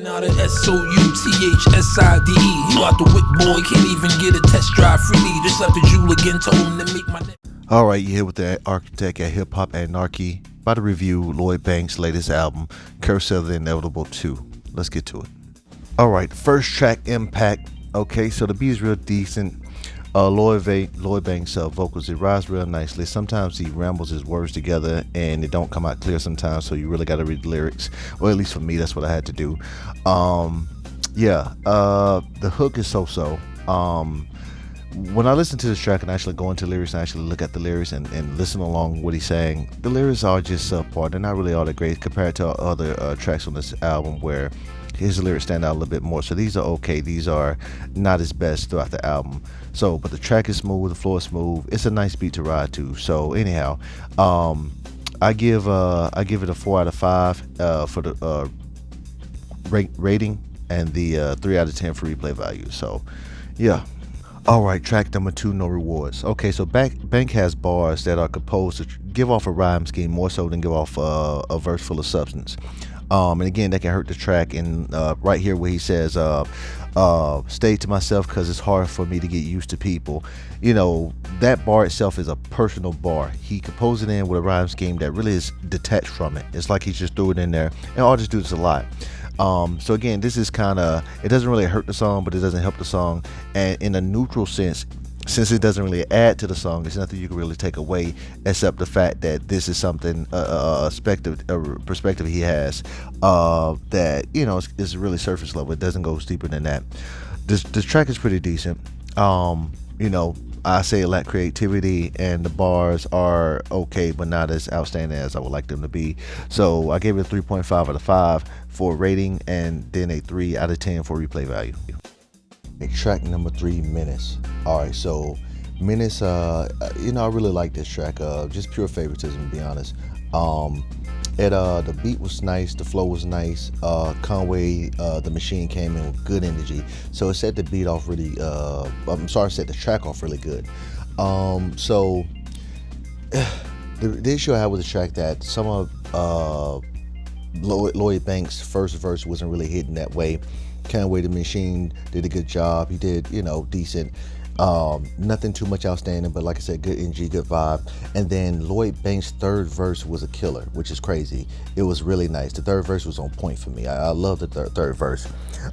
Now the SOUTHSIDE. You got the whip boy, can't even get a test drive freely. Just left the jewel again, told him to make my neck. Alright, you're here with the architect at Hip Hop Anarchy. About to review Lloyd Bank's latest album, Curse of the Inevitable 2. Let's get to it. Alright, first track, Impact. Okay, so the beat is real decent. Lloyd Bank's vocals, it rides real nicely. Sometimes he rambles his words together and it don't come out clear sometimes, so you really got to read the lyrics. Or at least for me, that's what I had to do. The hook is so-so. When I listen to this track and actually go into lyrics and actually look at the lyrics and listen along what he's saying, the lyrics are just subpar. They're not really all that great compared to other tracks on this album where his lyrics stand out a little bit more. So these are okay. These are not his best throughout the album. So, but the track is smooth, the floor is smooth. It's a nice beat to ride to. So anyhow, I give it a 4 out of 5 for the rating and the 3 out of 10 for replay value. So yeah. Alright, track number 2, No Rewards. Okay, so Bank has bars that are composed to give off a rhyme scheme more so than give off a verse full of substance. And again, that can hurt the track. And right here where he says, stay to myself because it's hard for me to get used to people. You know, that bar itself is a personal bar. He composed it in with a rhyme scheme that really is detached from it. It's like he just threw it in there. And artists do this a lot. So again, this is kind of, it doesn't really hurt the song, but it doesn't help the song. And in a neutral sense, since it doesn't really add to the song, there's nothing you can really take away except the fact that this is something, a perspective he has that, you know, is really surface level. It doesn't go deeper than that. This track is pretty decent. You know, I say it lacked creativity and the bars are okay, but not as outstanding as I would like them to be. So I gave it a 3.5 out of 5 for rating and then a 3 out of 10 for replay value. Track number 3, Menace. Alright, so Menace, you know, I really like this track. Just pure favoritism, to be honest. The beat was nice, the flow was nice. Conway, the machine came in with good energy, so it set the beat off really. Set the track off really good. So the issue I had with the track that some of Lloyd Bank's first verse wasn't really hitting that way. Conway the machine did a good job. He did, you know, decent. Nothing too much outstanding, but like I said, good energy, good vibe. And then Lloyd Bank's third verse was a killer, which is crazy. It was really nice. The third verse was on point for me. I love the third verse.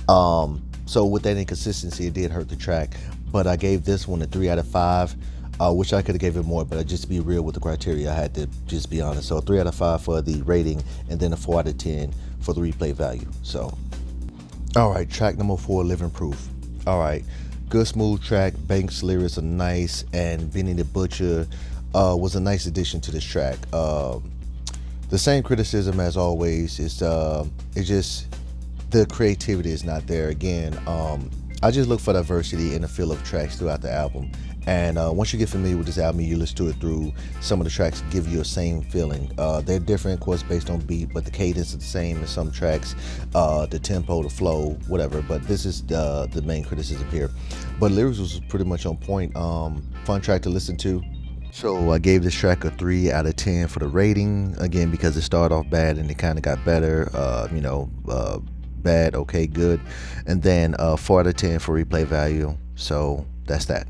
So with that inconsistency, it did hurt the track, but I gave this one a 3 out of 5. Which I could have gave it more, but just to be real with the criteria, I had to just be honest. So a 3 out of 5 for the rating and then a 4 out of 10 for the replay value. So alright, track number 4, Living Proof. Alright, good smooth track. Bank's lyrics are nice, and Benny the Butcher was a nice addition to this track. The same criticism as always is it's just the creativity is not there. Again, I just look for diversity in the feel of tracks throughout the album. And once you get familiar with this album, you listen to it through, some of the tracks give you a same feeling. They're different, of course, based on beat, but the cadence is the same in some tracks, the tempo, the flow, whatever. But this is the main criticism here. But lyrics was pretty much on point. Fun track to listen to. So I gave this track a 3 out of 10 for the rating. Again, because it started off bad and it kind of got better. Bad, okay, good. And then 4 out of 10 for replay value. So that's that.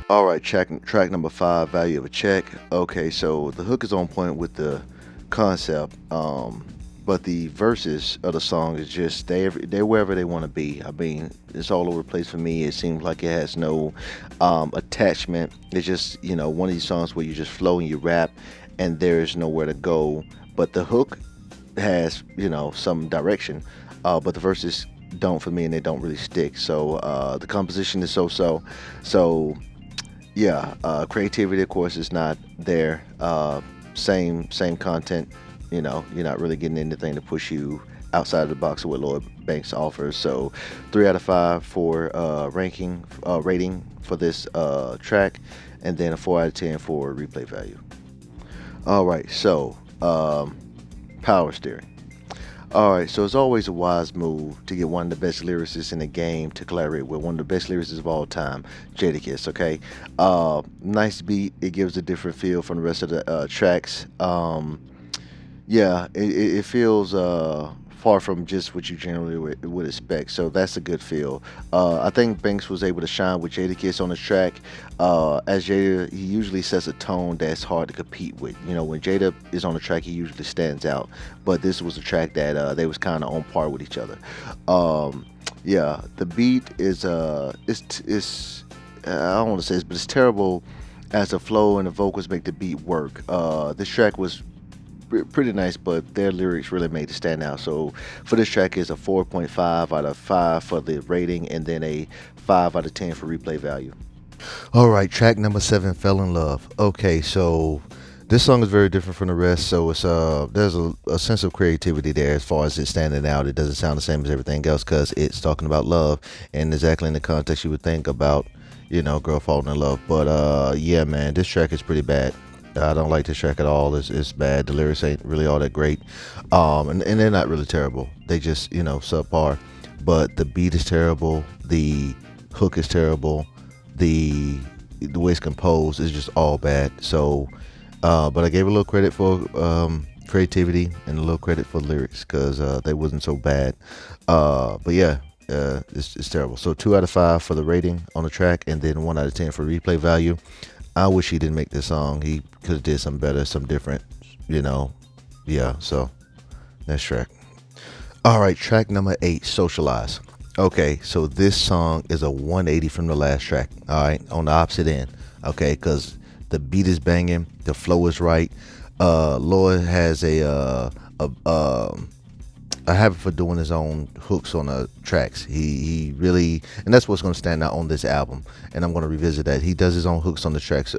Alright, track number 5, Value of a Check. Okay, so the hook is on point with the concept, but the verses of the song is just, they're wherever they want to be. I mean, it's all over the place for me. It seems like it has no attachment. It's just, you know, one of these songs where you just flow and you rap and there's nowhere to go. But the hook has, you know, some direction, but the verses don't for me, and they don't really stick. So the composition is so-so. So yeah, creativity, of course, is not there. Same content. You know, you're not really getting anything to push you outside of the box of what Lloyd Banks offers. So 3 out of 5 for rating for this track, and then a 4 out of 10 for replay value. Alright, so power steering. Alright, so it's always a wise move to get one of the best lyricists in the game to collaborate with one of the best lyricists of all time, Jadakiss, okay? Nice beat. It gives a different feel from the rest of the tracks. Yeah, it feels far from just what you generally would expect. So that's a good feel. I think Banks was able to shine with Jadakiss on the track. As Jada, he usually sets a tone that's hard to compete with. You know, when Jada is on the track, he usually stands out. But this was a track that they was kind of on par with each other. Yeah, the beat is I don't want to say this, but it's terrible as the flow and the vocals make the beat work. This track was pretty nice, but their lyrics really made it stand out. So for this track, is a 4.5 out of 5 for the rating, and then a 5 out of 10 for replay value. All right, track number 7, Fell in Love. Okay, so this song is very different from the rest. So it's there's a sense of creativity there as far as it standing out. It doesn't sound the same as everything else because it's talking about love and exactly in the context you would think about, you know, girl falling in love. But yeah, man, this track is pretty bad. I don't like this track at all. It's bad. The lyrics ain't really all that great, and they're not really terrible. They just, you know, subpar. But the beat is terrible. The hook is terrible. The way it's composed is just all bad. So, but I gave a little credit for creativity and a little credit for lyrics because they wasn't so bad. But yeah. It's terrible. So 2 out of 5 for the rating on the track, and then 1 out of 10 for replay value. I wish he didn't make this song. He could have did something better, something different, you know. Yeah, so next track. All right, track number 8, Socialize. Okay, so this song is a 180 from the last track. All right, on the opposite end. Okay, because the beat is banging, the flow is right. Lloyd has a habit for doing his own hooks on the tracks. He really, and that's what's going to stand out on this album. And I'm going to revisit that. He does his own hooks on the tracks,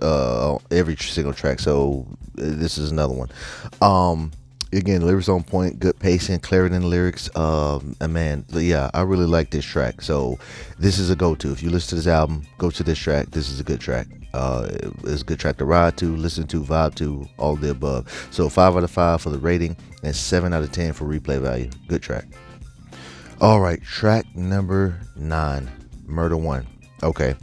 every single track. So this is another one. Again, lyrics on point, good pacing, clarity in the lyrics. And man, yeah, I really like this track. So this is a go-to. If you listen to this album, go to this track. This is a good track. It's a good track to ride to, listen to, vibe to, all of the above. So 5 out of 5 for the rating and 7 out of 10 for replay value. Good track. All right, track number 9, Murder One. Okay.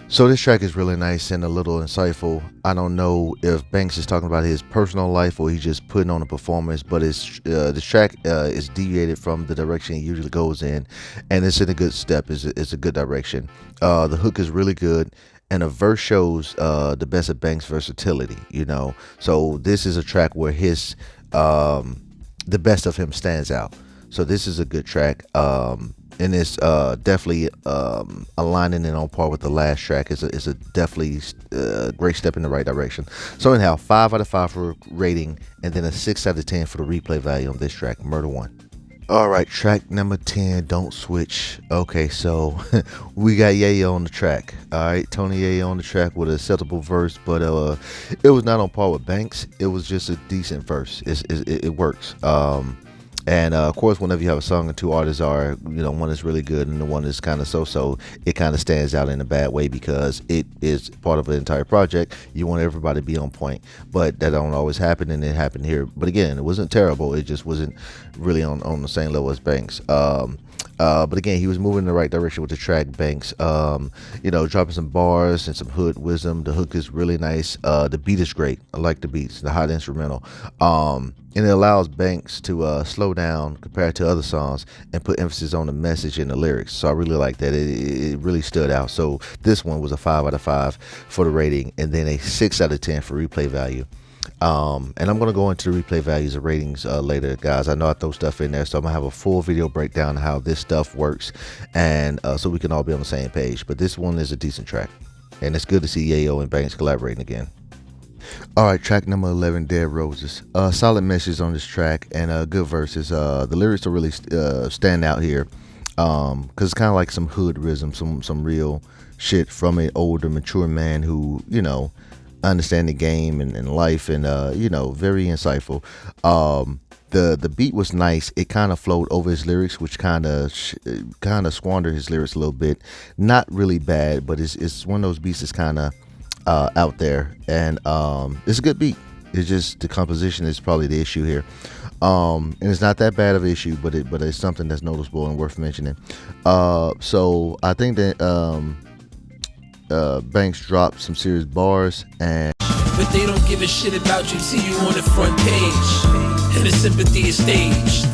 So this track is really nice and a little insightful. I don't know if Banks is talking about his personal life or he's just putting on a performance, but it's this track is deviated from the direction he usually goes in, and it's in a good step. It's a good direction. The hook is really good, and the verse shows the best of Banks' versatility. You know, so this is a track where his the best of him stands out. So this is a good track. And it's definitely aligning and on par with the last track. It's a definitely great step in the right direction. So anyhow, 5 out of 5 for rating, and then a 6 out of 10 for the replay value on this track, Murder One. All right, track number 10, Don't Switch. Okay, so we got Yayo on the track. All right, Tony Yayo on the track with a acceptable verse, but it was not on par with Banks. It was just a decent verse. It works. And of course, whenever you have a song and two artists are, you know, one is really good and the one is kind of so-so, it kind of stands out in a bad way because it is part of an entire project. You want everybody to be on point, but that don't always happen, and it happened here. But again, it wasn't terrible. It just wasn't really on the same level as Banks. But again, he was moving in the right direction with the track. Banks, you know, dropping some bars and some hood wisdom. The hook is really nice. The beat is great. I like the beats, the hot instrumental. And it allows Banks to slow down compared to other songs and put emphasis on the message and the lyrics. So I really like that. It really stood out. So this one was a 5 out of 5 for the rating, and then a 6 out of 10 for replay value. And I'm going to go into the replay values and ratings later, guys. I know I throw stuff in there, so I'm going to have a full video breakdown of how this stuff works, and so we can all be on the same page. But this one is a decent track, and it's good to see Yayo and Banks collaborating again. All right, track number 11, Dead Roses. Solid message on this track and good verses. The lyrics will really stand out here because it's kind of like some hoodism, some real shit from an older, mature man who, you know, understand the game and life, and you know, very insightful. The beat was nice. It kind of flowed over his lyrics, which kind of squandered his lyrics a little bit. Not really bad, but it's one of those beats that's kind of out there, and it's a good beat. It's just the composition is probably the issue here, and it's not that bad of an issue, but it's something that's noticeable and worth mentioning. So I think that Banks dropped some serious bars, and but they don't give a shit about you till you on the front page, and the sympathy is staged.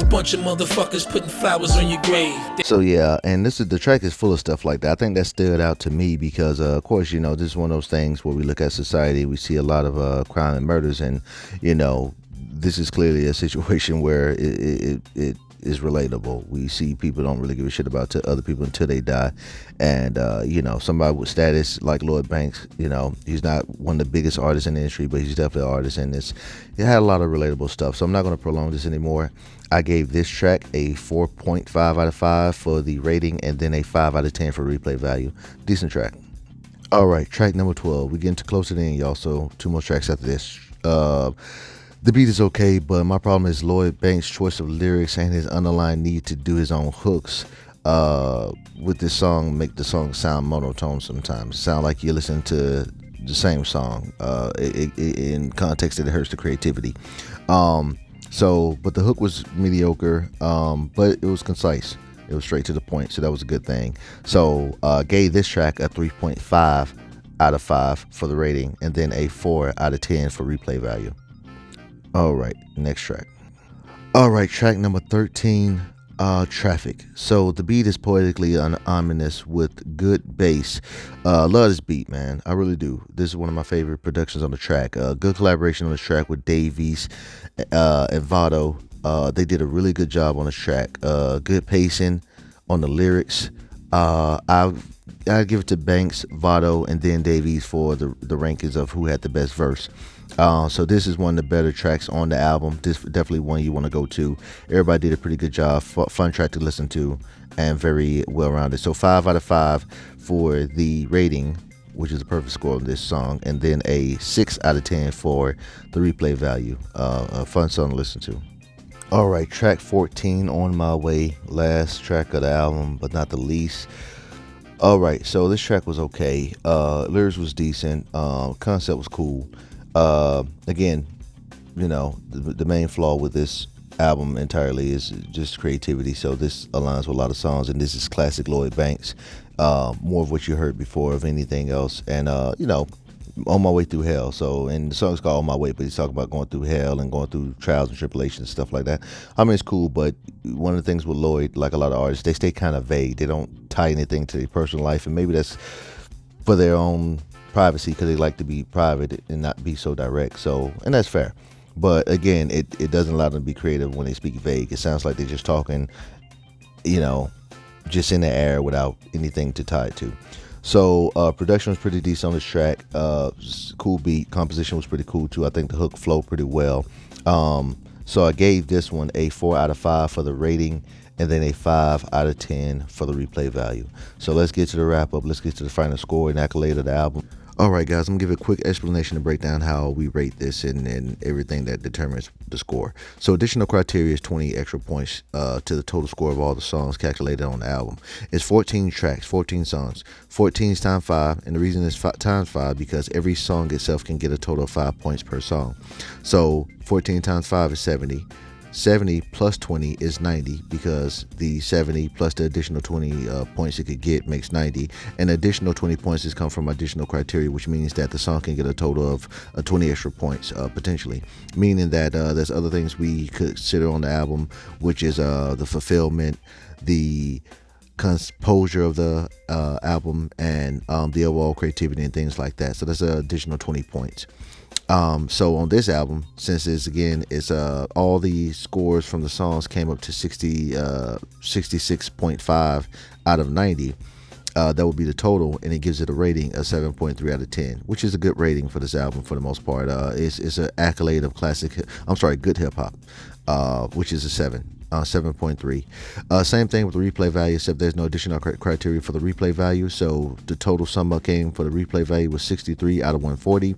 bunch of motherfuckers putting flowers on your grave. So yeah, and the track is full of stuff like that. I think that stood out to me because, of course, you know, this is one of those things where we look at society, we see a lot of crime and murders, and you know, this is clearly a situation where it is relatable. We see people don't really give a shit about to other people until they die, and you know, somebody with status like Lloyd Banks, you know, he's not one of the biggest artists in the industry, but he's definitely an artist in this. It had a lot of relatable stuff, so I'm not going to prolong this anymore. I gave this track a 4.5 out of 5 for the rating, and then a 5 out of 10 for replay value. Decent track. All right, track number 12. We're getting too close to the end, y'all, so 2 more tracks after this. The beat is okay, but my problem is Lloyd Banks' choice of lyrics and his underlying need to do his own hooks with this song make the song sound monotone sometimes. Sound like you're listening to the same song. In context, it hurts the creativity. But the hook was mediocre, but it was concise. It was straight to the point, so that was a good thing. So gave this track a 3.5 out of 5 for the rating, and then a 4 out of 10 for replay value. All right, next track. All right, track number 13, Traffic. So the beat is poetically ominous with good bass. Love this beat, man. I really do. This is one of my favorite productions on the track. Good collaboration on the track with Davies and Vado. They did a really good job on the track. Good pacing on the lyrics. I'd give it to Banks, Vado, and then Davies for the rankings of who had the best verse. So this is one of the better tracks on the album. This is definitely one you want to go to. Everybody did a pretty good job. Fun track to listen to, and very well rounded. So 5 out of 5 for the rating, which is a perfect score on this song, and then a 6 out of 10 for the replay value. A fun song to listen to. All right, track 14, On My Way, last track of the album, but not the least. All right, so this track was okay. Lyrics was decent. Concept was cool. Again, you know, the main flaw with this album entirely is just creativity. So this aligns with a lot of songs, and this is classic Lloyd Banks. More of what you heard before of anything else. And you know, On My Way Through Hell. So, and the song's called On My Way, but he's talking about going through hell and going through trials and tribulations and stuff like that. I mean, it's cool, but one of the things with Lloyd, like a lot of artists, they stay kind of vague. They don't tie anything to their personal life, and maybe that's for their own privacy, because they like to be private and not be so direct. So, and that's fair. But again, it doesn't allow them to be creative when they speak vague. It sounds like they're just talking, you know, just in the air without anything to tie it to. So production was pretty decent on this track. Cool beat. Composition was pretty cool too. I think the hook flowed pretty well. So I gave this one a 4 out of 5 for the rating, and then a 5 out of 10 for the replay value. So let's get to the wrap up. Let's get to the final score and accolade of the album. All right, guys, I'm gonna give a quick explanation to break down how we rate this and everything that determines the score. So additional criteria is 20 extra points to the total score of all the songs calculated on the album. It's 14 tracks, 14 songs. 14 is times 5, and the reason it's times 5 because every song itself can get a total of 5 points per song. So 14 times 5 is 70. 70 plus 20 is 90, because the 70 plus the additional 20 points it could get makes 90, and additional 20 points has come from additional criteria, which means that the song can get a total of 20 extra points potentially, meaning that there's other things we consider on the album, which is the fulfillment, the composure of the album, and the overall creativity and things like that. So that's an additional 20 points. So on this album, since it's all the scores from the songs came up to 66.5 out of 90, that would be the total, and it gives it a rating of 7.3 out of 10, which is a good rating for this album for the most part. It's an accolade of good hip hop, which is a 7.3. Same thing with the replay value, except there's no additional criteria for the replay value. So the total sum up came for the replay value was 63 out of 140.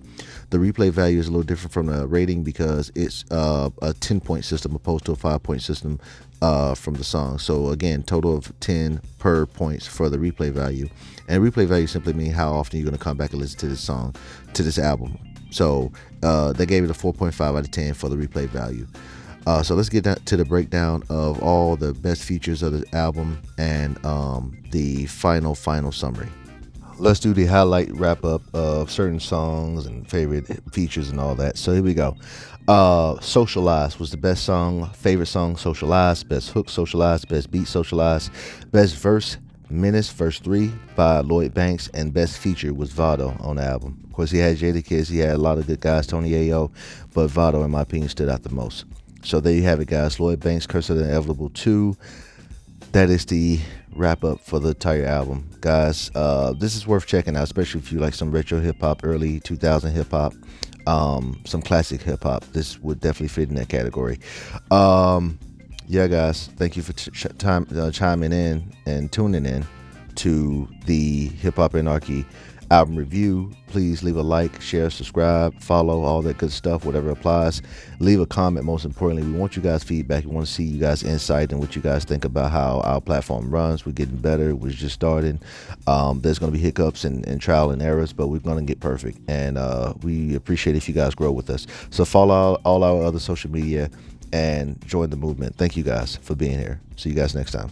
The replay value is a little different from the rating because it's a 10-point system opposed to a 5-point system from the song. So again, total of 10 per points for the replay value. And replay value simply means how often you're going to come back and listen to this song, to this album. So they gave it a 4.5 out of 10 for the replay value. So let's get to the breakdown of all the best features of the album and the final summary. let's do the highlight wrap up of certain songs and favorite features and all that. So here we go. Socialize was the best song, favorite song, Socialize, best hook, Socialize, best beat, Socialize, best verse, Menace, verse 3 by Lloyd Banks, and best feature was Vado on the album. Of course, he had Jadakiss, he had a lot of good guys, Tony Yayo, but Vado, in my opinion, stood out the most. So there you have it, guys. Lloyd Banks, Curse of the Inevitable 2. That is the wrap up for the entire album, guys. This is worth checking out, especially if you like some retro hip hop, early 2000 hip hop, some classic hip hop. This would definitely fit in that category. Yeah, guys, thank you for chiming in and tuning in to the Hip Hop Anarchy album review. Please leave a like, share, subscribe, follow, all that good stuff, whatever applies. Leave a comment. Most importantly, we want you guys' feedback. We want to see you guys' insight and what you guys think about how our platform runs. We're getting better. We're just starting. There's going to be hiccups and trial and errors, but we're going to get perfect. And we appreciate if you guys grow with us. So follow all our other social media and join the movement. Thank you guys for being here. See you guys next time.